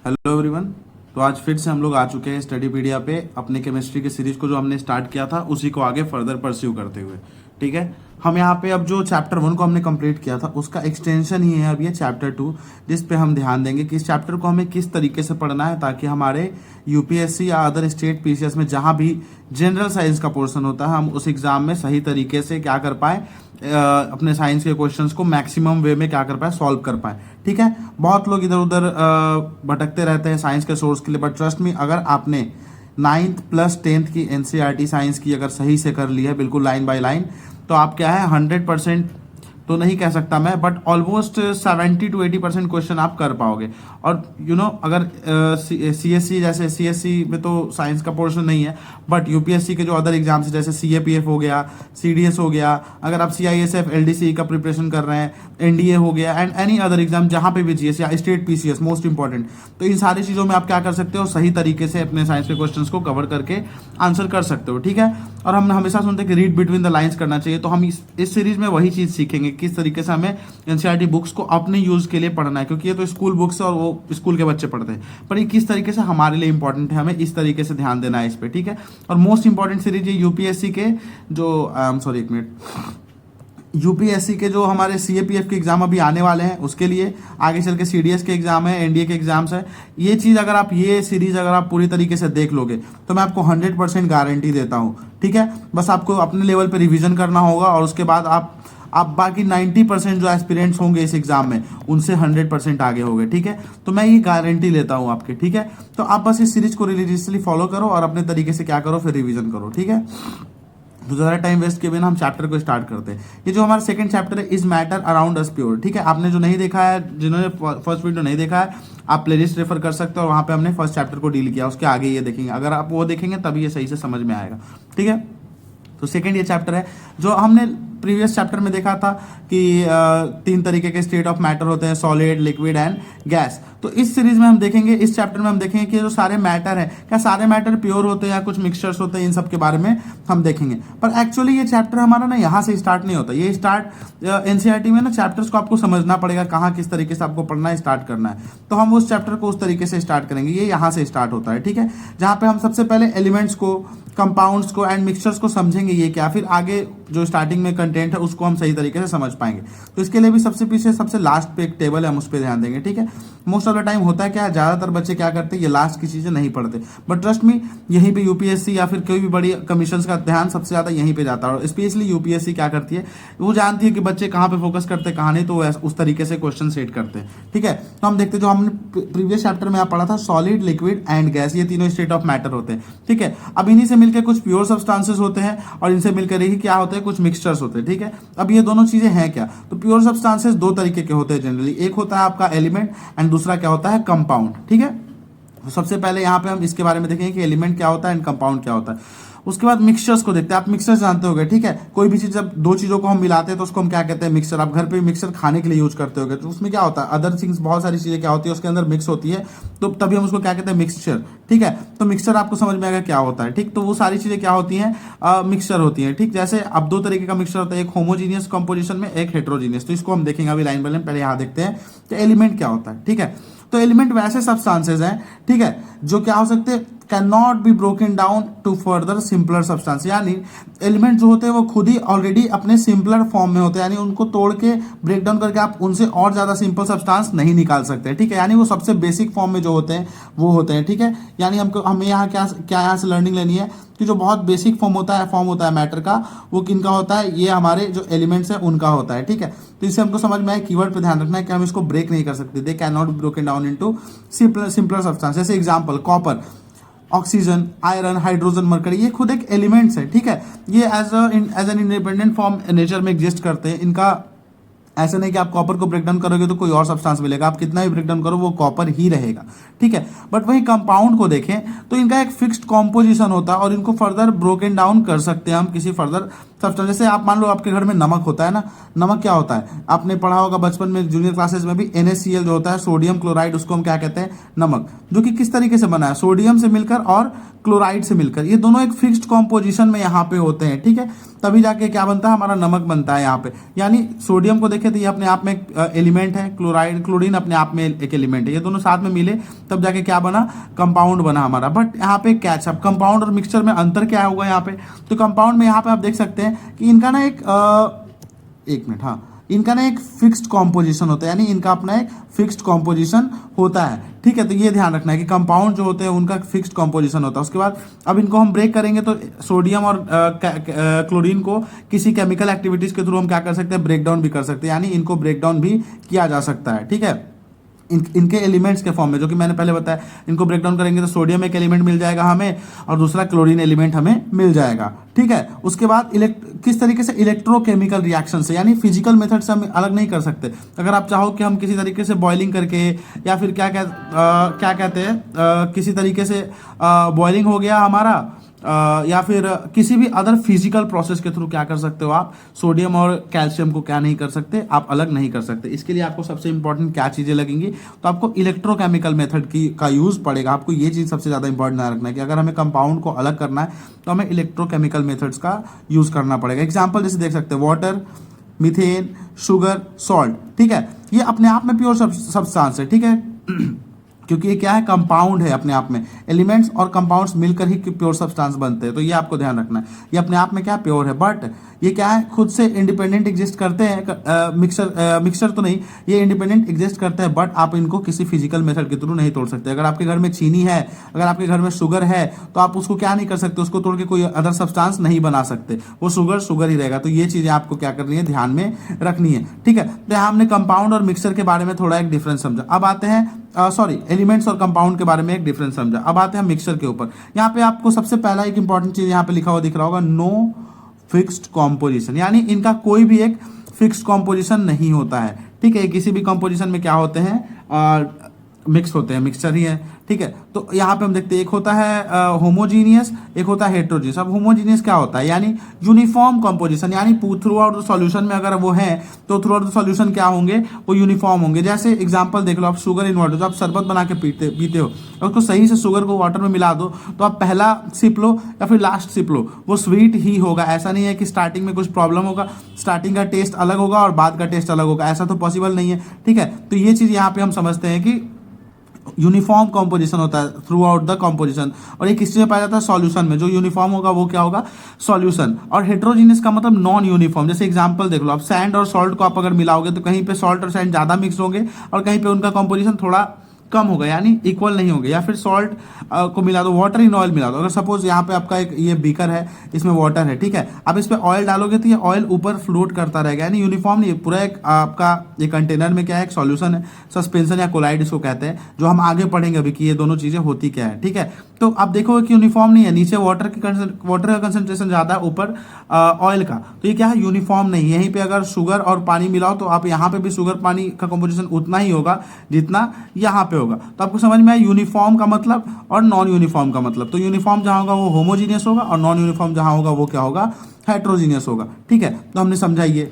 Hello everyone. तो आज फिर से हम लोग आ चुके हैं स्टडीपीडिया पे अपने केमिस्ट्री के सीरीज को जो हमने स्टार्ट किया था उसी को आगे फर्दर परस्यू करते हुए। ठीक है, हम यहाँ पे अब जो चैप्टर 1 को हमने कंप्लीट किया था उसका एक्सटेंशन ही है अब ये चैप्टर 2, जिस पे हम ध्यान देंगे कि इस चैप्टर को हमें किस तरीके से पढ़ना है ताकि हमारे यूपीएससी या अदर स्टेट पीसीएस में जहाँ भी जनरल साइंस का पोर्शन होता है हम उस एग्जाम में सही तरीके से क्या कर पाए, अपने साइंस के क्वेश्चंस को मैक्सिमम वे में क्या कर पाए, सॉल्व कर पाए। ठीक है, बहुत लोग इधर उधर भटकते रहते हैं साइंस के सोर्स के लिए, बट ट्रस्ट मी, अगर आपने 9th प्लस 10th की एनसीईआरटी साइंस की अगर सही से कर ली है बिल्कुल लाइन बाय लाइन, तो आप क्या है 100% तो नहीं कह सकता मैं, बट ऑलमोस्ट 70 to 80% क्वेश्चन आप कर पाओगे। और अगर सीएससी जैसे सीएससी में तो साइंस का पोर्शन नहीं है, बट यूपीएससी के जो अदर एग्जाम्स जैसे सीएपीएफ हो गया, सीडीएस हो गया, अगर आप सीआईएसएफ एलडीसी का प्रिपरेशन कर रहे हैं, एनडीए हो गया एंड एनी अदर एग्जाम जहाँ पे भी जीएस या स्टेट पीसीएस मोस्ट इंपॉर्टेंट, तो इन सारी चीज़ों में आप क्या कर सकते हो, सही तरीके से अपने साइंस के क्वेश्चंस को कवर करके आंसर कर सकते हो। ठीक है, और हम हमेशा सुनते हैं कि रीड बिटवीन द लाइंस करना चाहिए, तो हम इस सीरीज में वही चीज़ सीखेंगे किस तरीके से हमें एनसीईआरटी बुक्स को अपने यूज के लिए पढ़ना है, क्योंकि ये तो स्कूल बुक्स है और वो स्कूल के बच्चे पढ़ते हैं, पर ये किस तरीके से हमारे लिए इंपॉर्टेंट है, हमें इस तरीके से ध्यान देना है इस पे। ठीक है, और मोस्ट इंपॉर्टेंट सीरीज है यूपीएससी के जो सॉरी एक मिनट, यूपीएससी के जो हमारे सीएपीएफ के एग्जाम अभी आने वाले हैं उसके लिए, आगे चल के सीडीएस के एग्जाम है, एनडीए के एग्जाम्स है, ये चीज़ अगर आप ये सीरीज अगर आप पूरी तरीके से देख लोगे तो मैं आपको 100% गारंटी देता हूँ। ठीक है, बस आपको अपने लेवल पे रिवीजन करना होगा और उसके बाद आप बाकी 90% जो एस्पिरेंट्स होंगे इस एग्जाम में उनसे 100% आगे होंगे। ठीक है, तो मैं ये गारंटी लेता हूँ आपके। ठीक है, तो आप बस इस सीरीज को रिलीजियसली फॉलो करो और अपने तरीके से क्या करो, फिर रिवीजन करो। ठीक है, तो ज़्यादा टाइम वेस्ट किए बिना हम चैप्टर को स्टार्ट करते हैं। ये जो हमारा सेकंड चैप्टर है, is matter around us pure. ठीक है, आपने जो नहीं देखा है, जिन्होंने फर्स्ट वीडियो नहीं देखा है, आप प्लेलिस्ट रेफर कर सकते हो और वहाँ पे हमने फर्स्ट चैप्टर को डील किया, उसके आगे ये देखेंगे। अगर आप वो देखेंगे तभी ये सही से समझ में आएगा। ठीक है, तो सेकंड ये चैप्टर है जो हमने प्रीवियस चैप्टर में देखा था कि 3 तरीके के स्टेट ऑफ मैटर होते हैं, सॉलिड, लिक्विड एंड गैस। तो इस सीरीज में हम देखेंगे, इस चैप्टर में हम देखेंगे कि जो सारे मैटर हैं, क्या सारे मैटर प्योर होते हैं या कुछ मिक्सचर्स होते हैं, इन सब के बारे में हम देखेंगे। पर एक्चुअली ये चैप्टर हमारा ना यहाँ से स्टार्ट नहीं होता, ये स्टार्ट एनसीईआरटी में ना चैप्टर्स को आपको समझना पड़ेगा, कहाँ किस तरीके से आपको पढ़ना है, स्टार्ट करना है। तो हम उस चैप्टर को उस तरीके से स्टार्ट करेंगे, ये यहाँ से स्टार्ट होता है। ठीक है, जहाँ पे हम सबसे पहले एलिमेंट्स को, कंपाउंड्स को एंड मिक्सचर्स को समझेंगे ये क्या, फिर आगे जो स्टार्टिंग में कंटेंट है उसको हम सही तरीके से समझ पाएंगे। तो इसके लिए भी सबसे पीछे सबसे लास्ट पे एक टेबल है, हम उस पर ध्यान देंगे। ठीक है, मोस्ट ऑफ द टाइम होता है क्या, ज़्यादातर बच्चे क्या करते हैं, ये लास्ट की चीज़ें नहीं पढ़ते, बट ट्रस्ट मी यहीं पे यूपीएससी या फिर कोई भी बड़ी कमीशन का ध्यान सबसे ज़्यादा यहीं पे जाता है। और स्पेशली यूपीएससी क्या करती है, वो जानती है कि बच्चे कहाँ पे फोकस करते हैं कहाँ नहीं, तो उस तरीके से क्वेश्चन सेट करते हैं। ठीक है, तो हम देखते हैं जो हमने प्रीवियस चैप्टर में आप पढ़ा था, सॉलिड, लिक्विड एंड गैस, ये तीनों स्टेट ऑफ मैटर होते हैं। ठीक है, अब इन्हीं से मिलकर कुछ प्योर सब्सटेंसेस होते हैं और इनसे मिलकर ही क्या होते हैं, कुछ मिक्सचर्स होते हैं। ठीक है, अब ये दोनों चीजें हैं क्या, तो प्योर सब्सटेंसेस 2 तरीके के होते हैं जनरली, एक होता है आपका एलिमेंट एंड दूसरा क्या होता है, कंपाउंड। ठीक है, तो सबसे पहले यहाँ पे हम इसके बारे में देखेंगे कि एलिमेंट क्या होता है एंड कंपाउंड क्या होता है। उसके बाद मिक्सचर्स को देखते हैं। आप मिक्सचर्स जानते होंगे। ठीक है, कोई भी चीज़ जब 2 चीज़ों को हम मिलाते हैं तो उसको हम क्या कहते हैं, मिक्सचर। आप घर पे मिक्सचर खाने के लिए यूज करते होंगे, तो उसमें क्या होता है, अदर थिंग्स बहुत सारी चीज़ें क्या होती है उसके अंदर मिक्स होती है, तो तभी हम उसको क्या कहते हैं, मिक्सचर। ठीक है, तो मिक्सचर आपको समझ में आएगा क्या होता है। ठीक, तो वो सारी चीज़ें क्या होती हैं, मिक्सचर होती हैं। ठीक, जैसे अब 2 तरीके का मिक्सचर होता है, एक होमोजीनियस कंपोजिशन में, एक हेट्रोजीनियस। तो इसको हम देखेंगे अभी लाइन बाय लाइन। पहले यहाँ देखते हैं कि एलिमेंट क्या होता है। ठीक है, तो एलिमेंट वैसे सब्सटेंसेस हैं, ठीक है, जो क्या हो सकते हैं, can not be broken down to further simpler substance. यानी एलिमेंट जो होते हैं वो खुद ही ऑलरेडी अपने सिंपलर फॉर्म में होते हैं, यानी उनको तोड़ के ब्रेक डाउन करके आप उनसे और ज़्यादा सिंपल सब्सटेंस नहीं निकाल सकते। ठीक है, यानी वो सबसे बेसिक फॉर्म में जो होते हैं वो होते हैं। ठीक है, यानी हमें यहाँ क्या यहाँ से लर्निंग लेनी है कि जो बहुत बेसिक फॉर्म होता है मैटर का, वो किनका होता है, ये हमारे जो एलिमेंट्स हैं उनका होता है। ठीक है, तो इससे हमको समझ में आए, कीवर्ड पे ध्यान रखना है कि हम इसको ब्रेक नहीं कर सकते, they can not be broken down into simpler substance. जैसे example, copper, oxygen, iron, hydrogen, mercury, ये खुद एक एलिमेंट्स है। ठीक है, ये as an independent form nature में एग्जिस्ट करते हैं। इनका ऐसा नहीं कि आप कॉपर को ब्रेक डाउन करोगे तो कोई और सब्सटेंस मिलेगा, आप कितना भी ब्रेक डाउन करो वो कॉपर ही रहेगा। ठीक है, बट वही कंपाउंड को देखें तो इनका एक फिक्स्ड कॉम्पोजिशन होता है और इनको फर्दर ब्रोकन डाउन कर सकते हैं हम किसी फर्दर सब्सटेंस। जैसे आप मान लो आपके घर में नमक होता है ना, नमक क्या होता है, आपने पढ़ा होगा बचपन में जूनियर क्लासेस में भी, NaCl जो होता है, सोडियम क्लोराइड, उसको हम क्या कहते हैं, नमक, जो कि किस तरीके से बना है, सोडियम से मिलकर और क्लोराइड से मिलकर। ये दोनों एक फिक्स्ड कॉम्पोजिशन में यहाँ पे होते हैं। ठीक है, तभी जाके क्या बनता है, हमारा नमक बनता है यहाँ पे। यानी सोडियम को देखें देखें तो ये अपने आप में एक एलिमेंट है, क्लोराइड क्लोरीन अपने आप में एक एलिमेंट है, ये दोनों साथ में मिले तब जाके क्या बना, कंपाउंड बना हमारा। बट यहाँ पे कैच, अब कंपाउंड और मिक्सचर में अंतर क्या होगा यहाँ पे, तो कंपाउंड में यहाँ पे आप देख सकते हैं कि इनका ना एक मिनट, हाँ, इनका ना एक फिक्स्ड कॉम्पोजिशन होता है, यानी इनका अपना एक फिक्स्ड कॉम्पोजिशन होता है, ठीक है। तो ये ध्यान रखना है कि कंपाउंड जो होते हैं उनका फिक्स्ड कॉम्पोजिशन होता है। उसके बाद अब इनको हम ब्रेक करेंगे तो सोडियम और क्लोरीन को किसी केमिकल एक्टिविटीज के थ्रू हम क्या कर सकते हैं, ब्रेक डाउन भी कर सकते हैं, यानी इनको ब्रेक डाउन भी किया जा सकता है, ठीक है, इनके एलिमेंट्स के फॉर्म में, जो कि मैंने पहले बताया। इनको ब्रेक डाउन करेंगे तो सोडियम एक एलिमेंट मिल जाएगा हमें और दूसरा क्लोरीन एलिमेंट हमें मिल जाएगा, ठीक है। उसके बाद किस तरीके से इलेक्ट्रोकेमिकल रिएक्शन से, यानी फिजिकल मेथड से हम अलग नहीं कर सकते। अगर आप चाहो कि हम किसी तरीके से बॉइलिंग करके या फिर क्या कहते हैं किसी तरीके से बॉइलिंग हो गया हमारा, या फिर किसी भी अदर फिजिकल प्रोसेस के थ्रू क्या कर सकते हो आप, सोडियम और कैल्शियम को क्या नहीं कर सकते, आप अलग नहीं कर सकते। इसके लिए आपको सबसे इंपॉर्टेंट क्या चीजें लगेंगी, तो आपको इलेक्ट्रोकेमिकल मेथड का यूज पड़ेगा। आपको ये चीज सबसे ज्यादा इंपॉर्टेंट ना रखना है कि अगर हमें कंपाउंड को अलग करना है तो हमें इलेक्ट्रोकेमिकल मेथड्स का यूज करना पड़ेगा। एग्जाम्पल जैसे देख सकते हैं, वाटर, मीथेन, शुगर, सॉल्ट, ठीक है, ये अपने आप में प्योर सब्सटेंस है, ठीक है क्योंकि ये क्या है, कंपाउंड है अपने आप में, एलिमेंट्स और कंपाउंड्स मिलकर ही प्योर सब्सटेंस बनते हैं, तो ये आपको ध्यान रखना है। ये अपने आप में क्या प्योर है, बट ये क्या है, खुद से इंडिपेंडेंट एग्जिस्ट करते हैं। मिक्सचर तो नहीं, ये इंडिपेंडेंट एग्जिस्ट करते हैं, बट आप इनको किसी फिजिकल मेथड के थ्रू नहीं तोड़ सकते। अगर आपके घर में चीनी है, अगर आपके घर में शुगर है, तो आप उसको क्या नहीं कर सकते, उसको तोड़ के कोई अदर सब्सटेंस नहीं बना सकते, वो शुगर ही रहेगा। तो ये चीजें आपको क्या करनी है, ध्यान में रखनी है, ठीक है। तो हमने कंपाउंड और मिक्सचर के बारे में थोड़ा एक डिफरेंस समझा। अब आते हैं एलिमेंट्स और कंपाउंड के बारे में एक डिफरेंस समझा। अब आते हैं मिक्सचर के ऊपर। यहाँ पे आपको सबसे पहला एक इंपॉर्टेंट चीज यहाँ पे लिखा हुआ दिख रहा होगा, नो फिक्स्ड कॉम्पोजिशन, यानी इनका कोई भी एक फिक्स्ड कॉम्पोजिशन नहीं होता है, ठीक है। किसी भी कॉम्पोजिशन में क्या होते हैं, मिक्स होते हैं, मिक्सचर ही है, ठीक है। तो यहाँ पे हम देखते हैं, एक होता है होमोजीनियस, एक होता है हेट्रोजीनियस। अब होमोजीनियस क्या होता है, यानी यूनिफॉर्म कंपोजिशन, यानी थ्रू आउट द सॉल्यूशन में अगर वो है तो थ्रू आउट द सॉल्यूशन क्या होंगे, वो यूनिफॉर्म होंगे। जैसे एग्जांपल देख लो, आप शुगर इन वाटर, जो आप शरबत बना के पीते हो, और उसको सही से शुगर को वाटर में मिला दो तो आप पहला सिप लो या फिर लास्ट सिप लो, वो स्वीट ही होगा। ऐसा नहीं है कि स्टार्टिंग में कुछ प्रॉब्लम होगा, स्टार्टिंग का टेस्ट अलग होगा और बाद का टेस्ट अलग होगा, ऐसा तो पॉसिबल नहीं है, ठीक है। तो ये चीज यहाँ पे हम समझते हैं कि यूनिफॉर्म कंपोजिशन होता है थ्रू आउट द कंपोजिशन, और ये किस चीज में पाया जाता है, सॉल्यूशन में। जो यूनिफॉर्म होगा वो क्या होगा, सॉल्यूशन। और हेट्रोजीनियस का मतलब नॉन यूनिफॉर्म। जैसे एग्जांपल देख लो, आप सैंड और सॉल्ट को आप अगर मिलाओगे तो कहीं पे सॉल्ट और सैंड ज्यादा मिक्स होंगे और कहीं पे उनका कंपोजिशन थोड़ा कम होगा, यानी इक्वल नहीं होंगे। या फिर सॉल्ट को मिला दो, वाटर इन ऑयल मिला दो। अगर सपोज यहाँ पे आपका एक ये बीकर है, इसमें वाटर है, ठीक है, आप इस पे ऑयल डालोगे तो ये ऑयल ऊपर फ्लोट करता रहेगा, यानी यूनिफॉर्म नहीं। पूरा एक आपका ये कंटेनर में क्या है, एक सॉल्यूशन है, सस्पेंशन या कोलाइड इसको कहते हैं, जो हम आगे पढ़ेंगे अभी कि ये दोनों चीजें होती क्या है, ठीक है। तो आप देखोगे कि यूनिफॉर्म नहीं है, नीचे वाटर का कंसेंट्रेशन ज्यादा है, ऊपर ऑयल का, तो ये क्या है, यूनिफॉर्म नहीं। यहीं पे अगर शुगर और पानी मिलाओ तो आप यहाँ पे भी शुगर पानी का कंपोजिशन उतना ही होगा जितना यहाँ पे होगा। तो आपको समझ में आया यूनिफॉर्म का मतलब और नॉन यूनिफॉर्म का मतलब। तो यूनिफॉर्म जहां होगा वो होमोजीनियस होगा और नॉन यूनिफॉर्म जहां होगा वो क्या होगा, हेट्रोजीनियस होगा, ठीक है। तो हमने समझा ये।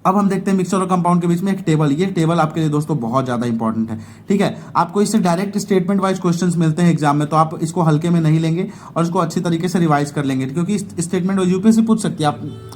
अब हम देखते हैं मिक्सचर और कंपाउंड के बीच में एक टेबल। ये टेबल आपके लिए दोस्तों बहुत ज्यादा इंपॉर्टेंट है, ठीक है। आपको इससे डायरेक्ट स्टेटमेंट वाइज क्वेश्चंस मिलते हैं एग्जाम में, तो आप इसको हल्के में नहीं लेंगे और इसको अच्छी तरीके से रिवाइज कर लेंगे, क्योंकि स्टेटमेंट यूपीएससी पूछ सकती है।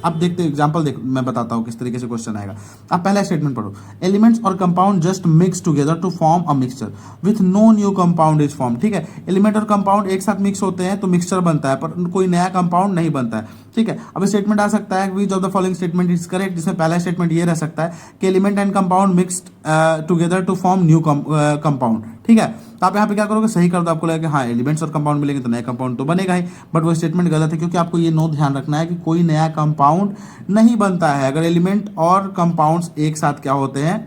आप देखते हैं एग्जाम्पल, मैं बताता हूँ किस तरीके से क्वेश्चन आएगा। आप पहला स्टेटमेंट पढ़ो, एलिमेंट्स और compound just mix together to form a mixture with no new compound is form, ठीक है। एलिमेंट और कंपाउंड एक साथ मिक्स होते हैं तो मिक्सचर बनता है, पर कोई नया कंपाउंड नहीं बनता है, ठीक है। अब स्टेटमेंट आ सकता है which of the following statement is correct, जिसमें पहला स्टेटमेंट ये रह सकता है कि element and compound mixed together to form new compound, ठीक है। तो आप यहाँ पे क्या करोगे, सही कर दो, आपको लगेगा हाँ एलिमेंट्स और कंपाउंड मिलेंगे तो नया कंपाउंड तो बनेगा ही, बट वो स्टेटमेंट गलत है, क्योंकि आपको ये नो ध्यान रखना है कि कोई नया कंपाउंड नहीं बनता है अगर एलिमेंट और कंपाउंड्स एक साथ क्या होते हैं,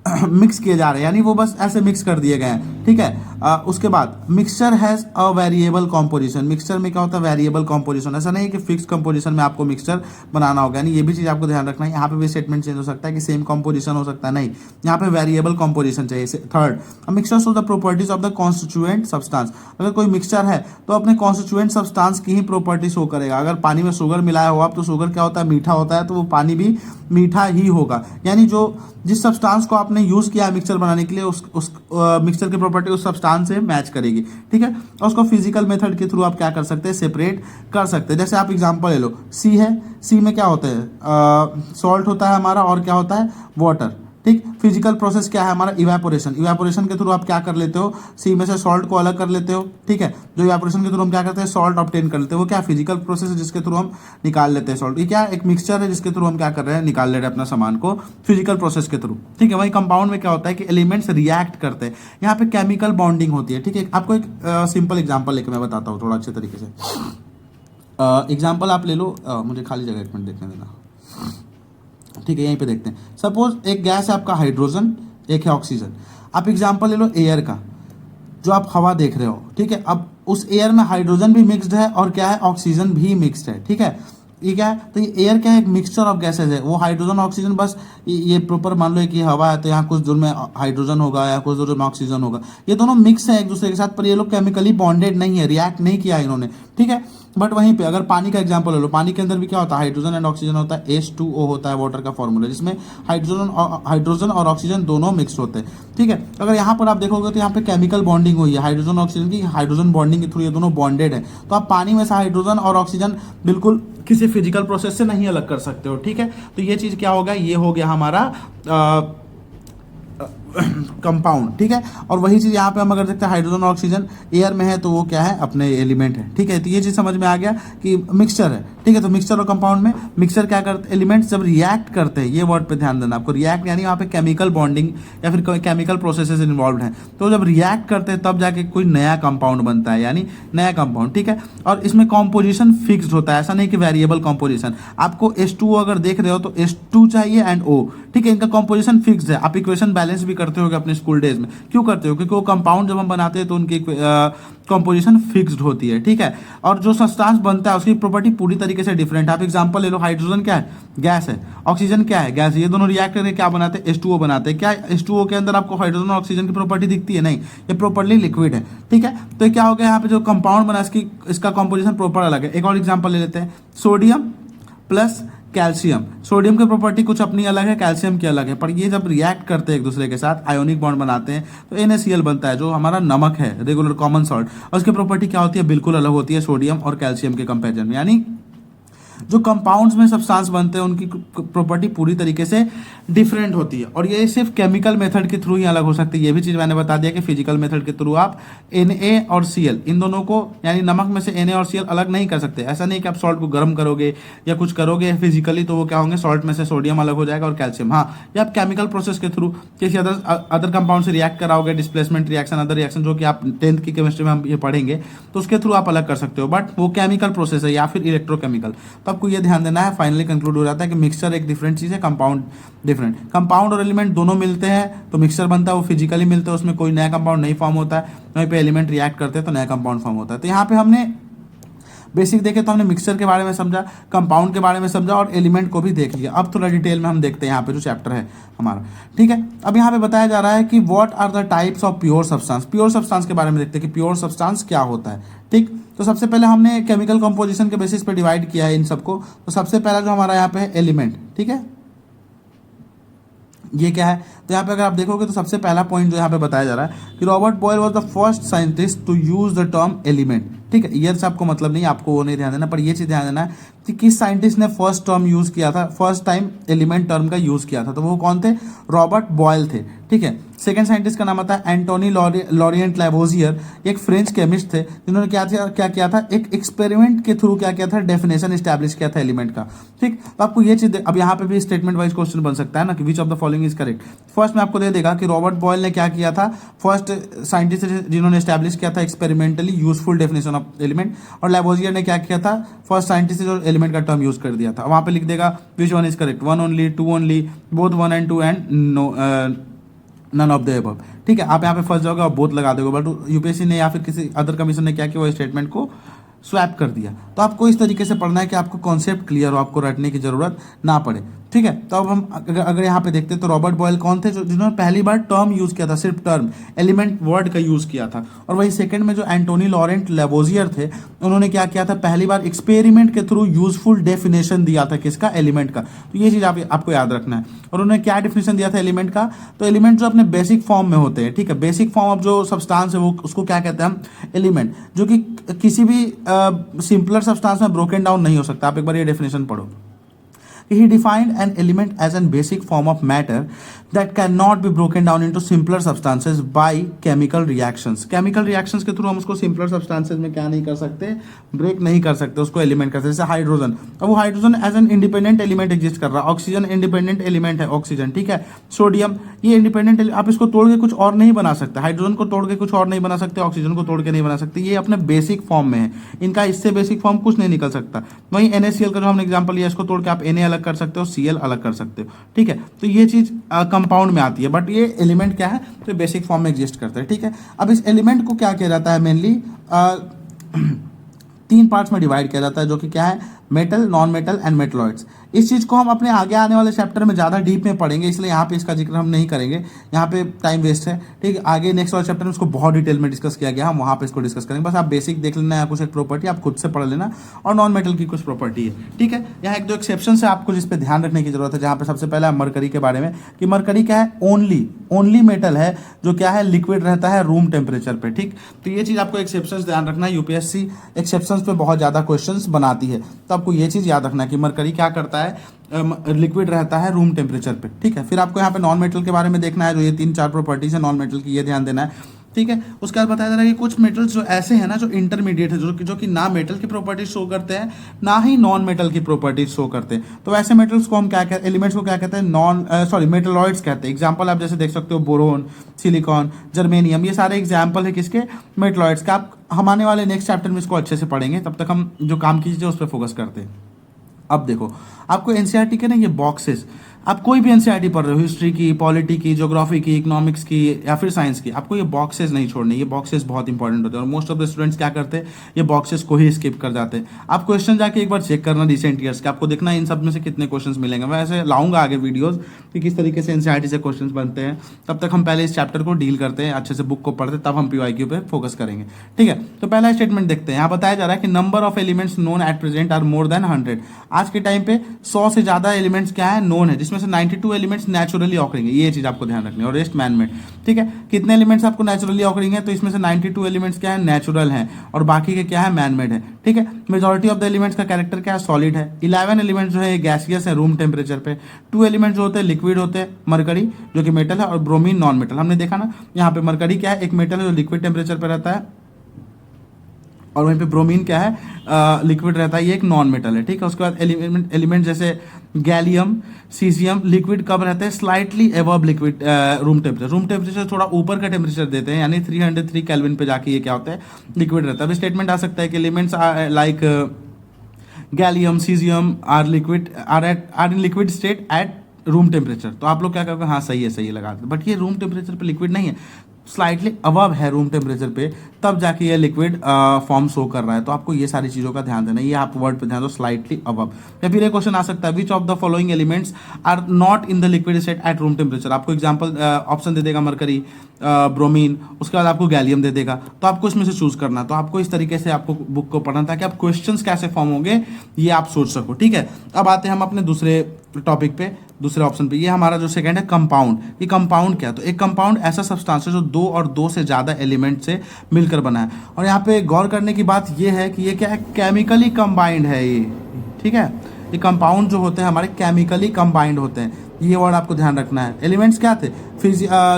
मिक्स किए जा रहे हैं, यानी वो बस ऐसे मिक्स कर दिए गए हैं, ठीक है। उसके बाद mixture has a variable composition. Mixture में क्या होता है, वेरिएबल कॉम्पोजिशन। ऐसा नहीं है कि फिक्स कॉम्पोजिशन में आपको मिक्सचर बनाना होगा, यानी ये भी चीज आपको ध्यान रखना है। यहाँ पे भी स्टेटमेंट चेंज हो सकता है कि सेम कॉम्पोजिशन हो सकता है, नहीं, यहाँ पे वेरिएबल कॉम्पोजिशन चाहिए। Third, mixture show the properties of the constituent substance. अगर कोई मिक्सचर है तो अपने कॉन्स्टिट्यूएंट सब्सटेंस की ही प्रॉपर्टी शो करेगा। अगर पानी में शुगर मिलाया हो आप, तो शुगर क्या होता है, मीठा होता है, तो वो पानी भी मीठा ही होगा, यानी जिस सब्सटेंस को आपने यूज किया है मिक्सचर बनाने के लिए, उस मिक्सचर की प्रॉपर्टी उस सब्सटेंस स्थान से मैच करेगी, ठीक है। और उसको फिजिकल मेथड के थ्रू आप क्या कर सकते हैं, सेपरेट कर सकते हैं। जैसे आप एग्जांपल ले लो, सी है, सी में क्या होता है, सॉल्ट होता है हमारा और क्या होता है, वाटर, ठीक। फिजिकल प्रोसेस क्या है हमारा, इवेपोरेशन। इवेपोरेशन के थ्रू आप क्या कर लेते हो, सी में से सॉल्ट को अलग कर लेते हो, ठीक है। जो इवेपोरेशन के थ्रू हम क्या करते हैं, सॉल्ट ऑब्टेन कर लेते हैं, वो क्या फिजिकल प्रोसेस है जिसके थ्रू हम निकाल लेते हैं सॉल्ट। ये क्या एक मिक्सचर है जिसके थ्रू हम क्या कर रहे हैं, निकाल ले रहे हैं अपना सामान को फिजिकल प्रोसेस के थ्रू, ठीक है। वही कंपाउंड में क्या होता है कि एलिमेंट्स रिएक्ट करते हैं, यहाँ पे केमिकल बॉन्डिंग होती है, ठीक है। आपको एक सिंपल एग्जाम्पल लेके मैं बताता हूँ थोड़ा अच्छे तरीके से। एग्जाम्पल आप ले लो, मुझे खाली जगह एक मिनट देखने देना, ठीक है। यहीं पे देखते हैं, सपोज एक गैस है आपका हाइड्रोजन, एक है ऑक्सीजन। आप एग्जांपल ले लो एयर का, जो आप हवा देख रहे हो, ठीक है। अब उस एयर में हाइड्रोजन भी मिक्स्ड है और क्या है, ऑक्सीजन भी मिक्स्ड है, ठीक है। ये क्या है, तो ये एयर क्या है, एक मिक्सचर ऑफ गैसेज है। वो हाइड्रोजन ऑक्सीजन बस ये प्रॉपर मान लो कि हवा है तो यहाँ कुछ दूर में हाइड्रोजन होगा या कुछ दूर में ऑक्सीजन होगा, ये दोनों मिक्स है एक दूसरे के साथ, पर ये लोग केमिकली बॉन्डेड नहीं है, रिएक्ट नहीं किया इन्होंने, ठीक है। बट वहीं पे अगर पानी का एग्जांपल ले लो, पानी के अंदर भी क्या होता है, हाइड्रोजन एंड ऑक्सीजन होता है, H2O होता है वाटर का फॉर्मूला, जिसमें हाइड्रोजन और ऑक्सीजन दोनों मिक्स होते हैं, ठीक है। अगर यहाँ पर आप देखोगे तो यहाँ पे केमिकल बॉन्डिंग हुई है हाइड्रोजन ऑक्सीजन की, हाइड्रोजन बॉन्डिंग के थ्रू ये दोनों बॉन्डेड है। तो आप पानी में से हाइड्रोजन और ऑक्सीजन बिल्कुल किसी फिजिकल प्रोसेस से नहीं अलग कर सकते हो, ठीक है। तो ये चीज़ क्या होगा, ये हो गया हमारा कंपाउंड, ठीक है। और वही चीज़ यहाँ पे हम अगर देखते हैं हाइड्रोजन और ऑक्सीजन एयर में है तो वो क्या है, अपने एलिमेंट है, ठीक है। तो ये चीज़ समझ में आ गया कि मिक्सचर है, ठीक है। तो मिक्सचर और कंपाउंड में मिक्सचर क्या करते, एलिमेंट्स जब रिएक्ट करते हैं, ये वर्ड पे ध्यान देना आपको, रिएक्ट यानी वहाँ पे केमिकल बॉन्डिंग या फिर केमिकल प्रोसेसेस इन्वॉल्व हैं। तो जब रिएक्ट करते हैं तब जाके कोई नया कंपाउंड बनता है, यानी नया कंपाउंड, ठीक है। और इसमें कॉम्पोजिशन फिक्स्ड होता है, ऐसा नहीं कि वेरिएबल कॉम्पोजिशन। आपको H2O अगर देख रहे हो तो H2 चाहिए एंड O, ठीक है। इनका कॉम्पोजिशन फिक्स्ड है। आप इक्वेशन बैलेंस भी करते हो अपने स्कूल डेज में, क्यों करते हो, क्योंकि वो कंपाउंड जब हम बनाते हैं तो उनकी कंपोजिशन फिक्स्ड होती है, ठीक है। और जो सब्सटेंस बनता है उसकी प्रॉपर्टी पूरी तरीके से डिफरेंट है। आप एग्जांपल ले लो, हाइड्रोजन क्या है, गैस है, ऑक्सीजन क्या है, गैस है। ये दोनों रिएक्ट करके क्या बनाते हैं, H2O बनाते हैं। क्या H2O के अंदर आपको हाइड्रोजन और ऑक्सीजन की प्रॉपर्टी दिखती है, नहीं, ये प्रॉपर्ली लिक्विड है, ठीक है। तो ये क्या हो गया, यहाँ पे जो कंपाउंड बना इसका कंपोजिशन प्रॉपर अलग है। एक और एग्जाम्पल ले लेते हैं, सोडियम प्लस कैल्शियम। सोडियम की प्रॉपर्टी कुछ अपनी अलग है, कैल्शियम की अलग है, पर ये जब रिएक्ट करते हैं एक दूसरे के साथ, आयोनिक बॉन्ड बनाते हैं, तो NaCl बनता है, जो हमारा नमक है, रेगुलर कॉमन सॉल्ट। और उसकी प्रॉपर्टी क्या होती है, बिल्कुल अलग होती है सोडियम और कैल्शियम के कंपेरिजन में। यानी जो कंपाउंड्स में सब्सटेंस बनते हैं उनकी प्रॉपर्टी पूरी तरीके से डिफरेंट होती है, और ये सिर्फ केमिकल मेथड के थ्रू ही अलग हो सकती है। ये भी चीज़ मैंने बता दिया कि फिजिकल मेथड के थ्रू आप Na और Cl इन दोनों को, यानी नमक में से Na और Cl अलग नहीं कर सकते। ऐसा नहीं कि आप सॉल्ट को गर्म करोगे या कुछ करोगे फिजिकली तो वो क्या होंगे, सॉल्ट में से सोडियम अलग हो जाएगा और कैल्शियम। हाँ, ये आप केमिकल प्रोसेस के थ्रू किसी अदर कंपाउंड से रिएक्ट कराओगे, डिस्प्लेसमेंट रिएक्शन, अदर रिएक्शन जो कि आप 10th की केमिस्ट्री में हम ये पढ़ेंगे, तो उसके थ्रू आप अलग कर सकते हो। बट वो केमिकल प्रोसेस है या फिर इलेक्ट्रोकेमिकल। तो आपको ये ध्यान देना है। फाइनली कंक्लूड हो जाता है कि मिक्सचर एक डिफरेंट चीज़ है, कंपाउंड डिफरेंट। कंपाउंड और एलिमेंट दोनों मिलते हैं तो मिक्सचर बनता है, वो फिजिकली मिलते हैं, उसमें कोई नया कंपाउंड नहीं फॉर्म होता है। वहीं पे एलिमेंट रिएक्ट करते हैं तो नया कंपाउंड फॉर्म होता है। तो यहाँ पे हमने बेसिक देखे तो हमने मिक्सचर के बारे में समझा, कंपाउंड के बारे में समझा और एलिमेंट को भी देख लिया। अब थोड़ा डिटेल में हम देखते हैं यहाँ पे जो चैप्टर है हमारा, ठीक है। अब यहाँ पे बताया जा रहा है कि what are the types of pure substance. Pure substance के बारे में देखते हैं कि प्योर सब्सटेंस क्या होता है, ठीक। तो सबसे पहले हमने केमिकल कंपोजिशन के बेसिस पे डिवाइड किया है इन सबको। तो सबसे पहला जो हमारा यहाँ पे है एलिमेंट, ठीक है। ये क्या है, तो यहाँ पे अगर आप देखोगे तो सबसे पहला पॉइंट जो यहाँ पे बताया जा रहा है कि Robert Boyle was the first scientist to use the term element, ठीक है। ईयर से आपको मतलब नहीं, आपको वो नहीं ध्यान देना, पर ये चीज़ ध्यान देना है कि किस साइंटिस्ट ने फर्स्ट टर्म यूज़ किया था, फर्स्ट टाइम एलिमेंट टर्म का यूज़ किया था। तो वो कौन थे, रॉबर्ट बॉयल थे, ठीक है। सेकेंड साइंटिस्ट का नाम आता है एंटोनी लॉरिएंट लैवोजियर, एक फ्रेंच केमिस्ट थे जिन्होंने क्या किया था, एक एक्सपेरिमेंट के थ्रू क्या किया था, डेफिनेशन स्टैब्लिश किया था एलिमेंट का, ठीक। तो आपको ये चीज़, अब यहाँ पे भी स्टेटमेंट वाइज क्वेश्चन बन सकता है ना कि विच of the following is correct. First में आपको दे देगा कि रॉबर्ट बॉयल ने क्या किया था, फर्स्ट साइंटिस्ट जिन्होंने स्टैब्लिश किया था experimentally useful definition of element, और लैवोजियर ने क्या किया था, फर्स्ट साइंटिस्ट जो एलिमेंट का टर्म यूज कर दिया था। वहाँ पे लिख देगा which one is correct, 1 only, 2 only, both 1 and 2 and no none of the above, ठीक है। आप यहाँ पे फंस जाओगे और बोथ लगा दोगे, बट यूपीएससी ने या फिर किसी अदर कमीशन ने क्या किया, वो स्टेटमेंट को स्वैप कर दिया। तो आपको इस तरीके से पढ़ना है कि आपको कॉन्सेप्ट क्लियर हो, आपको रटने की जरूरत ना पड़े, ठीक है। तो अब हम अगर यहाँ पे देखते हैं तो रॉबर्ट बॉयल कौन थे, जो जिन्होंने पहली बार टर्म यूज किया था, सिर्फ टर्म एलिमेंट वर्ड का यूज किया था। और वही सेकंड में जो एंटोनी लॉरेंट लेवोजियर थे, उन्होंने क्या किया था, पहली बार एक्सपेरिमेंट के थ्रू यूजफुल डेफिनेशन दिया था किसका, एलिमेंट का। तो ये चीज आपको याद रखना है। और उन्होंने क्या डेफिनेशन दिया था एलिमेंट का, तो एलिमेंट जो अपने बेसिक फॉर्म में होते हैं, ठीक है, बेसिक फॉर्म ऑफ जो सब्सटेंस है वो उसको क्या कहते हैं हम, एलिमेंट, जो कि किसी भी सिंपलर सब्सटेंस में ब्रोकन डाउन नहीं हो सकता। आप एक बार ये डेफिनेशन पढ़ो। He defined an element as a basic form of matter that cannot be broken down into simpler substances by chemical reactions. Chemical reactions के थ्रू हम उसको simpler substances में क्या नहीं कर सकते, ब्रेक नहीं कर सकते, उसको एलिमेंट कर सकते। जैसे हाइड्रोजन, अब वो hydrogen as an independent element exist कर रहा है। ऑक्सीजन इंडिपेंडेंट एलिमेंट है, ऑक्सीजन, ठीक है। सोडियम ये इंडिपेंडेंट, आप इसको तोड़ के कुछ और नहीं बना सकते। हाइड्रोजन को तोड़ के कुछ और नहीं बना सकते, ऑक्सीजन को तोड़ के नहीं बना सकते। ये अपने बेसिक फॉर्म में है, इनका इससे बेसिक फॉर्म कुछ नहीं निकल सकता। वहीं NaCl का जो हमने एग्जाम्पल लिया, इसको तोड़ के आप Na अलग कर सकते हो, Cl अलग कर सकते हो, ठीक है। तो ये चीज कंपाउंड में आती है, बट ये एलिमेंट क्या है, तो बेसिक फॉर्म में एग्जिस्ट करता है, ठीक है। अब इस एलिमेंट को क्या किया जाता है, मेनली 3 पार्ट्स में डिवाइड किया जाता है, जो कि क्या है, metal, non metal and metalloids. इस चीज को हम अपने आगे आने वाले चैप्टर में ज्यादा डीप में पढ़ेंगे, इसलिए यहाँ पे इसका जिक्र हम नहीं करेंगे, यहाँ पे टाइम वेस्ट है, ठीक है। आगे नेक्स्ट वाले चैप्टर में उसको बहुत डिटेल में डिस्कस किया गया, हम वहाँ पे इसको डिस्कस करेंगे। बस आप बेसिक देख लेना है, कुछ एक प्रॉपर्टी आप खुद से पढ़ लेना, और नॉन मेटल की कुछ प्रॉपर्टी है, ठीक है। यहाँ एक दो एक्सेप्शन है आपको जिस पे ध्यान रखने की जरूरत है, जहाँ पे सबसे पहले है मरकरी के बारे में, कि मरकरी क्या है, ओनली मेटल है जो क्या है, लिक्विड रहता है रूम टेम्परेचर पे, ठीक। तो ये चीज आपको एक्सेप्शन ध्यान रखना है, यूपीएससी एक्सेप्शन पे बहुत ज्यादा क्वेश्चंस बनाती है, तो आपको ये चीज याद रखना है कि मरकरी क्या करता है, लिक्विड रहता है रूम टेम्परेचर पे, ठीक है। फिर आपको यहाँ पे नॉन मेटल के बारे में देखना है, जो ये 3-4 प्रॉपर्टीज है नॉन मेटल की, ये ध्यान देना है, ठीक है। उसके बाद बताया जा रहा है कि कुछ मेटल्स जो ऐसे हैं ना, जो इंटरमीडिएट है, जो कि ना मेटल की प्रॉपर्टीज शो करते हैं, ना ही नॉन मेटल की प्रॉपर्टीज शो करते हैं। तो ऐसे मेटल्स को हम क्या कहते हैं, एलिमेंट्स को क्या कहते हैं, मेटलॉइड्स कहते हैं। एग्जाम्पल आप जैसे देख सकते हो, बोरोन, सिलिकॉन, जर्मेनियम, ये सारे एग्जाम्पल है किसके, मेटलॉइड्स का। आप हम आने वाले नेक्स्ट चैप्टर में इसको अच्छे से पढ़ेंगे, तब तक हम जो काम की चीजें उस पर फोकस करते हैं। अब देखो, आपको एनसीईआरटी के ना ये बॉक्सेस, आप कोई भी एनसीईआरटी पढ़ रहे हो, हिस्ट्री की, पॉलिटी की, ज्योग्राफी की, इकोनॉमिक्स की या फिर साइंस की, आपको ये बॉक्सेस नहीं छोड़ने। ये बॉक्सेस बहुत इंपॉर्टेंट होते हैं, और मोस्ट ऑफ द स्टूडेंट्स क्या करते हैं, ये बॉक्सेस को ही स्किप कर जाते हैं। आप क्वेश्चन जाके एक बार चेक करना रिसेंट ईयर्स के, आपको देखना इन सब में से कितने क्वेश्चन मिलेंगे। मैं ऐसे लाऊंगा आगे वीडियोज कि किस तरीके से एनसीईआरटी से क्वेश्चन बनते हैं। तब तक हम पहले इस चैप्टर को डील करते हैं, अच्छे से बुक को पढ़ते हैं, तब हम पीवाईक्यू पे फोकस करेंगे, ठीक है। तो पहला स्टेटमेंट देखते हैं। यहाँ बताया जा रहा है कि number of elements known at present are more than 100। आज के टाइम पे 100 से ज्यादा एलिमेंट्स क्या है, नोन है, जिसमें से 92 एलिमेंट्स नेचुरली ऑकरिंग है। ये चीज आपको ध्यान रखनी है, और रेस्ट मैन मेड, ठीक है। कितने एलिमेंट्स आपको नेचुरली ऑकरिंग है, तो इसमें से 92 एलिमेंट्स क्या है, नेचुरल हैं, और बाकी के क्या है, मैन मेड है, ठीक है। मेजॉरिटी ऑफ द एलिमेंट्स का कैरेक्टर क्या है, सॉलिड है। 11 एलिमेंट्स जो है गैसियस है रूम टेम्परेचर पे। 2 एलिमेंट्स जो होते हैं लिक्विड होते हैं, मरकरी जो कि मेटल है, और ब्रोमीन नॉन मेटल। हमने देखा ना, यहाँ पे मरकरी क्या है, एक मेटल है जो लिक्विड टेम्परेचर पे रहता है, और वहीं पे ब्रोमीन क्या है, लिक्विड रहता है, ये एक नॉन मेटल है, ठीक है। उसके बाद एलिमेंट जैसे गैलियम, सीजियम, लिक्विड कब रहते हैं, slightly above liquid room temperature थोड़ा ऊपर का टेम्परेचर देते हैं, यानी 303 केल्विन पे जाके ये क्या होता है, लिक्विड रहता है। अब स्टेटमेंट आ सकता है कि elements like gallium, caesium are in liquid state at room temperature. तो आप लोग क्या करोगे, हाँ सही है लगा दो, बट ये रूम टेम्परेचर पे लिक्विड नहीं है, स्लाइटली अबव है रूम टेम्परेचर पे, तब जाके ये लिक्विड फॉर्म शो कर रहा है। तो आपको ये सारी चीज़ों का ध्यान देना है, ये आप वर्ड पे ध्यान दो, स्लाइटली अबव। या फिर एक क्वेश्चन आ सकता है, which of the following elements are not in the liquid state at room temperature. आपको एग्जाम्पल ऑप्शन दे देगा, मरकरी, ब्रोमीन, उसके बाद आपको गैलियम दे देगा, तो आपको इसमें से चूज करना। तो आपको इस तरीके से आपको बुक को पढ़ना, ताकि आप क्वेश्चंस कैसे फॉर्म होंगे ये आप सोच सको, ठीक है। अब आते हैं हम अपने दूसरे टॉपिक पे, दूसरे ऑप्शन पे। ये हमारा जो सेकंड है, कंपाउंड। ये कंपाउंड क्या है, तो एक कंपाउंड ऐसा सब्सटेंस है जो 2 और 2 से ज़्यादा एलिमेंट से मिलकर बना है। और यहाँ पे गौर करने की बात ये है कि ये क्या है, केमिकली कंबाइंड है ये, ठीक है। ये कंपाउंड जो होते हैं हमारे केमिकली कंबाइंड होते हैं, ये वर्ड आपको ध्यान रखना है। एलिमेंट्स क्या थे,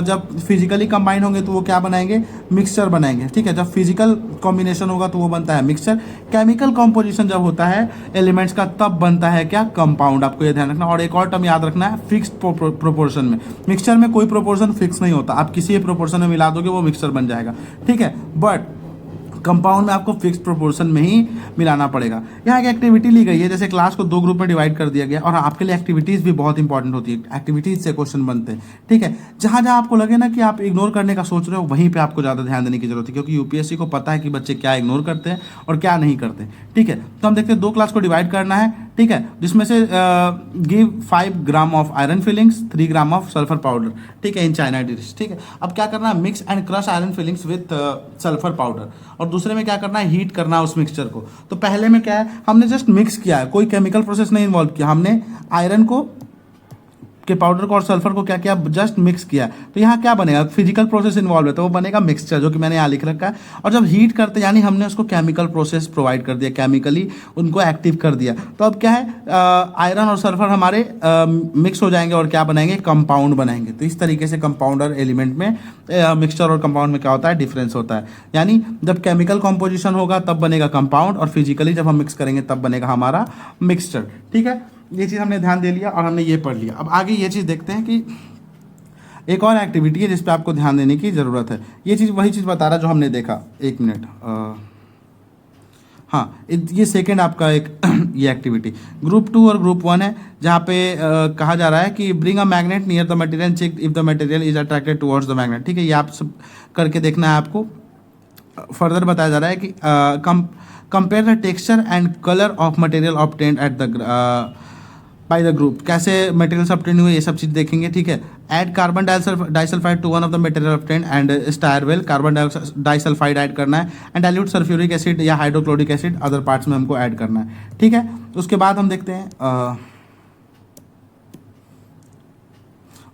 जब फिजिकली कंबाइंड होंगे तो वो क्या बनाएंगे, मिक्सचर बनाएंगे, ठीक है। जब फिजिकल कॉम्बिनेशन होगा तो वो बनता है मिक्सचर। केमिकल कॉम्पोजिशन जब होता है एलिमेंट्स का, तब बनता है क्या, कंपाउंड। आपको ये ध्यान रखना। और एक और टर्म याद रखना है, फिक्स्ड प्रोपोर्शन में। मिक्सचर में कोई प्रोपोर्शन फिक्स नहीं होता, आप किसी प्रोपोर्शन में मिला दोगे वो मिक्सचर बन जाएगा, ठीक है। बट कंपाउंड में आपको फिक्स्ड प्रोपोर्शन में ही मिलाना पड़ेगा। यहाँ एक एक्टिविटी ली गई है, जैसे क्लास को 2 ग्रुप में डिवाइड कर दिया गया, और आपके लिए एक्टिविटीज भी बहुत इंपॉर्टेंट होती है, एक्टिविटीज से क्वेश्चन बनते हैं, ठीक है। जहां जहां आपको लगे ना कि आप इग्नोर करने का सोच रहे हो, वहीं पे आपको ज्यादा ध्यान देने की जरूरत है, क्योंकि यूपीएससी को पता है कि बच्चे क्या इग्नोर करते हैं और क्या नहीं करते, ठीक है। तो हम देखते हैं 2 क्लास को डिवाइड करना है, ठीक है, जिसमें से give 5 gram of iron filings, 3 gram of sulphur powder, ठीक है, इन चाइना डिश। ठीक है, अब क्या करना है, mix and crush iron filings with sulphur powder, और दूसरे में क्या करना है, हीट करना है उस मिक्सचर को। तो पहले में क्या है, हमने जस्ट मिक्स किया है, कोई केमिकल प्रोसेस नहीं इन्वॉल्व किया, हमने आयरन को के पाउडर को और सल्फर को क्या किया, जस्ट मिक्स किया। तो यहाँ क्या बनेगा, फिजिकल प्रोसेस इन्वॉल्व है, तो वो बनेगा मिक्सचर, जो कि मैंने यहाँ लिख रखा है। और जब हीट करते हैं, यानी हमने उसको केमिकल प्रोसेस प्रोवाइड कर दिया, केमिकली उनको एक्टिव कर दिया, तो अब क्या है, आयरन और सल्फर हमारे मिक्स हो जाएंगे और क्या बनाएंगे, कंपाउंड बनाएंगे। तो इस तरीके से कंपाउंडर एलिमेंट में मिक्सचर और कंपाउंड में क्या होता है, डिफरेंस होता है। यानी जब केमिकल कॉम्पोजिशन होगा तब बनेगा कंपाउंड, और फिजिकली जब हम मिक्स करेंगे तब बनेगा हमारा मिक्सचर। ठीक है, ये चीज़ हमने ध्यान दे लिया और हमने ये पढ़ लिया। अब आगे ये चीज़ देखते हैं कि एक और एक्टिविटी है जिस पे आपको ध्यान देने की ज़रूरत है। ये चीज़ वही चीज़ बता रहा जो हमने देखा। एक मिनट, हाँ, ये सेकंड आपका एक ये एक्टिविटी ग्रुप 2 और ग्रुप 1 है, जहाँ पे कहा जा रहा है कि bring a magnet near the material, check if the material is attracted towards the magnet. ठीक है, ये आप सब करके देखना है आपको। फर्दर बताया जा रहा है कि compare the texture and colour of material obtained at the by the group, कैसे मटेरियल ऑब्टेन हुए ये सब चीज़ देखेंगे। ठीक है, add carbon disulphide to one of the material obtain and stir well, carbon disulphide add करना है, एंड डाइल्यूट सल्फ्यूरिक एसिड या हाइड्रोक्लोरिक एसिड अदर पार्ट्स में हमको ऐड करना है। ठीक है, उसके बाद हम देखते हैं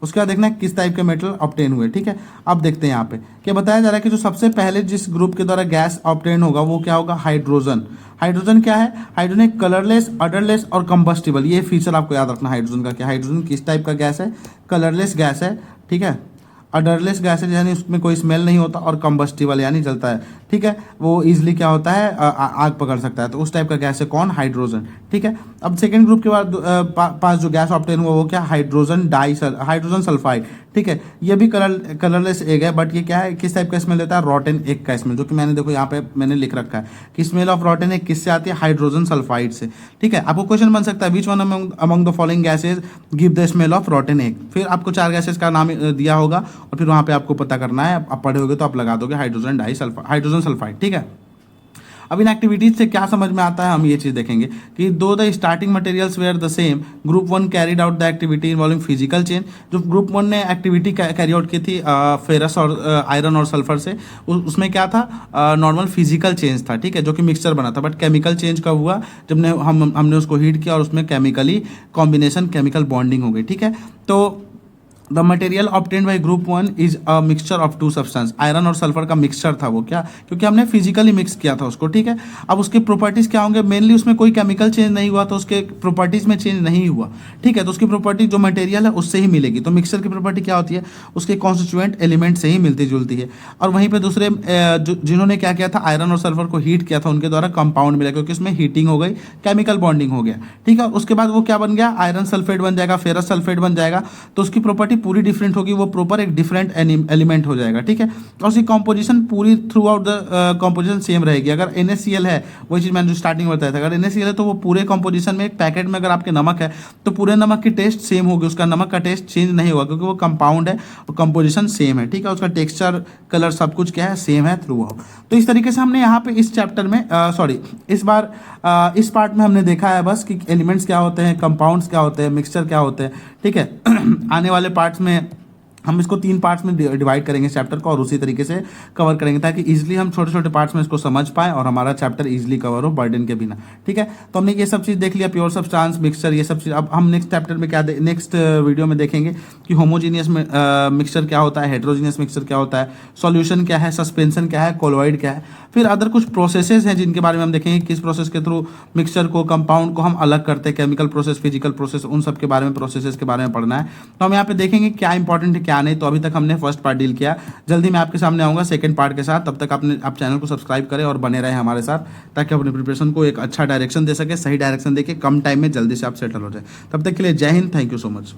उसके बाद देखना है किस टाइप के मेटल ऑब्टेन हुए। ठीक है, अब देखते हैं यहाँ पे क्या बताया जा रहा है कि जो सबसे पहले जिस ग्रुप के द्वारा गैस ऑब्टेन होगा वो क्या होगा, हाइड्रोजन। हाइड्रोजन क्या है, हाइड्रोजन एक कलरलेस, अडरलेस और कंबस्टिबल, ये फीचर आपको याद रखना। हाइड्रोजन का क्या, हाइड्रोजन किस टाइप का गैस है, कलरलेस गैस है। ठीक है, अडरलेस गैस है यानी उसमें कोई स्मेल नहीं होता, और कंबस्टिबल यानी जलता है। ठीक है, वो इजिली क्या होता है, आग पकड़ सकता है, तो उस टाइप का गैस है कौन, हाइड्रोजन। ठीक है, अब सेकंड ग्रुप के बाद पास जो गैस ऑब्टेन हुआ वो क्या, हाइड्रोजन सल्फाइड। ठीक है, ये भी कलरलेस एग है, बट ये क्या है, किस टाइप का स्मेल देता है, रॉटन एग का स्मेल, जो कि मैंने देखो यहाँ पे मैंने लिख रखा है कि स्मेल ऑफ रॉटन एग किससे आती है, हाइड्रोजन सल्फाइड से। ठीक है, आपको क्वेश्चन बन सकता है which one among the following gases give the smell of रॉटन egg. फिर आपको 4 गैसेज का नाम दिया होगा और फिर वहाँ पे आपको पता करना है, आप पढ़े होगे तो आप लगा दोगे हाइड्रोजन सल्फाइड। ठीक है, अब इन एक्टिविटीज से क्या समझ में आता है, हम ये चीज़ देखेंगे कि दो the starting materials were the same, group 1 carried out the activity involving physical change. जो ग्रुप 1 ने एक्टिविटी कैरी आउट की थी फेरस और आयरन और सल्फर से, उसमें क्या था, नॉर्मल फिजिकल चेंज था। ठीक है, जो कि मिक्सचर बना था, बट केमिकल चेंज कब हुआ, जब हमने उसको हीट किया और उसमें केमिकली कॉम्बिनेशन, केमिकल बॉन्डिंग हो गई। ठीक है, तो the material obtained by group 1 is a mixture of 2 substance, iron और सल्फर का मिक्सचर था वो, क्या, क्योंकि हमने फिजिकली मिक्स किया था उसको। ठीक है, अब उसके प्रॉपर्टीज क्या होंगे, मेनली उसमें कोई केमिकल चेंज नहीं हुआ तो उसके प्रॉपर्टीज में चेंज नहीं हुआ। ठीक है, तो उसकी प्रॉपर्टी जो मटेरियल है उससे ही मिलेगी। तो मिक्सचर की प्रॉपर्टी क्या होती है, उसके कॉन्स्टिट्यूएंट एलिमेंट से ही मिलती जुलती है। और वहीं पर दूसरे जिन्होंने क्या किया था, आयरन और सल्फर को हीट किया था, उनके द्वारा कंपाउंड मिला, क्योंकि उसमें हीटिंग हो गई, केमिकल बॉन्डिंग हो गया। ठीक है, उसके बाद वो क्या बन गया, आयरन सल्फेट बन जाएगा, फेरस सल्फेट बन जाएगा, तो उसकी प्रॉपर्टी पूरी डिफरेंट होगी, वो प्रॉपर एक डिफरेंट एलिमेंट हो जाएगा। ठीक है, और उसकी कंपोजिशन पूरी through out the composition same रहेगी। अगर NaCl है, वही चीज मैंने जो स्टार्टिंग में बताया था, अगर NaCl है तो वो पूरे कंपोजिशन में, एक पैकेट में अगर आपके नमक है तो पूरे नमक की टेस्ट सेम होगी, उसका नमक का टेस्ट चेंज नहीं होगा, क्योंकि वो कंपाउंड है और कंपोजिशन सेम है। ठीक है, उसका टेक्सचर, कलर सब कुछ क्या है, सेम है थ्रू आउट। तो इस तरीके से हमने यहाँ पे इस चैप्टर में इस बार इस पार्ट में हमने देखा है बस कि एलिमेंट्स क्या होते हैं, कंपाउंड्स क्या होते हैं, मिक्सचर क्या होते हैं। ठीक है, आने वाले पार्ट्स में हम इसको 3 पार्ट्स में डिवाइड करेंगे चैप्टर को, और उसी तरीके से कवर करेंगे ताकि इजीली हम छोटे छोटे पार्ट्स में इसको समझ पाएं और हमारा चैप्टर इजीली कवर हो बर्डन के बिना। ठीक है, तो हमने ये सब चीज़ देख लिया, प्योर सब्सटेंस, मिक्सचर, ये सब चीज़। अब हम नेक्स्ट चैप्टर में नेक्स्ट वीडियो में देखेंगे कि होमोजीनियस मिक्सचर क्या होता है, हेट्रोजीनियस मिक्सचर क्या होता है, सॉल्यूशन क्या है, सस्पेंशन क्या है, कोलोइड क्या है। फिर अदर कुछ प्रोसेसेस हैं जिनके बारे में हम देखेंगे, किस प्रोसेस के थ्रू मिक्सचर को, कंपाउंड को हम अलग करते हैं, केमिकल प्रोसेस, फिजिकल प्रोसेस, उन सब के बारे में, प्रोसेसेस के बारे में पढ़ना है। तो हम यहाँ पे देखेंगे क्या इंपॉर्टेंट है क्या नहीं। तो अभी तक हमने फर्स्ट पार्ट डील किया, जल्दी मैं आपके सामने आऊँगा सेकंड पार्ट के साथ। तब तक आप चैनल को सब्सक्राइब करें और बने रहे हमारे साथ, ताकि अपने प्रिपरेशन को एक अच्छा डायरेक्शन दे सके, सही डायरेक्शन दे के कम टाइम में जल्दी से आप सेटल हो जाए। तब तक के लिए जय Hind, thank you so much.